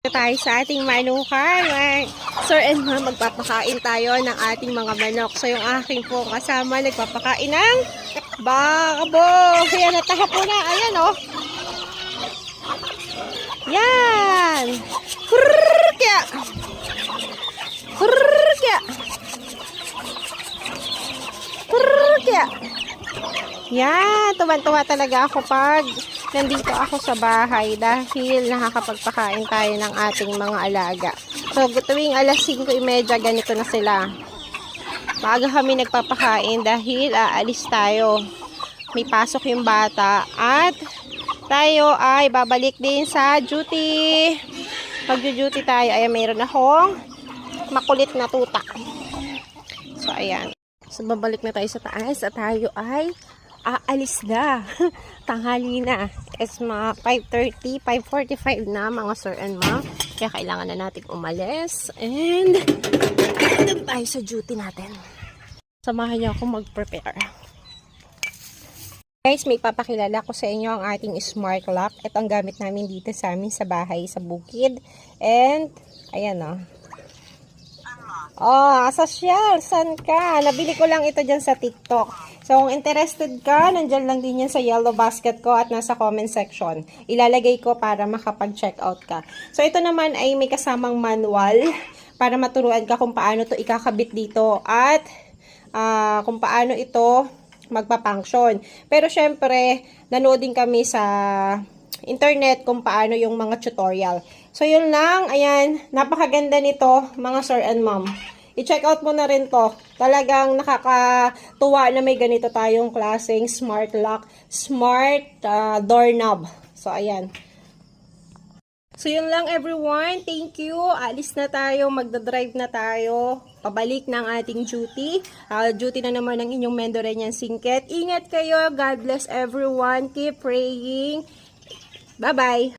Tayo sa ating manukan. Sir and ma'am, magpapakain tayo ng ating mga manok. So yung aking po kasama nagpapakain ng babo. Ayan, natahapo na. Ayan oh. Yan. Kurkya. Kurkya. Kurkya. Yan, tuwan-tuwa talaga ako pag nandito ako sa bahay dahil nakakapagpakain tayo ng ating mga alaga. So, tuwing alas 5:30, ganito na sila. Maaga kami nagpapakain dahil aalis tayo. May pasok yung bata at tayo ay babalik din sa duty. Mag-duty tayo. Ayan, mayroon akong makulit na tuta. So, ayan. So, babalik na tayo sa taas at tayo ay aalis na. Tanghali na. It's mga 5:30, 5:45 na mga sir and ma'am. Kaya kailangan na natin umalis. And doon tayo sa duty natin. Samahan niyo ako mag-prepare. Guys, may papakilala ko sa inyo ang ating smart lock. Ito ang gamit namin dito sa amin sa bahay, sa bukid. And, ayan o. Oh, asosyal, saan ka? Nabili ko lang ito dyan sa TikTok. So, kung interested ka, nandyan lang din yan sa yellow basket ko at nasa comment section. Ilalagay ko para makapag-check out ka. So, ito naman ay may kasamang manual para maturuan ka kung paano to ikakabit dito at kung paano ito magpa-function. Pero, syempre, nanood din kami sa internet kung paano yung mga tutorial. So, yun lang. Ayan, napakaganda nito, mga sir and mom. I-check out mo na rin to. Talagang nakakatuwa na may ganito tayong klaseng smart lock, smart doorknob. So, ayan. So, yun lang everyone. Thank you. Alis na tayo. Magdadrive na tayo. Pabalik ng ating duty. Duty na naman ng inyong Mendorenian Singket. Ingat kayo. God bless everyone. Keep praying. Bye-bye.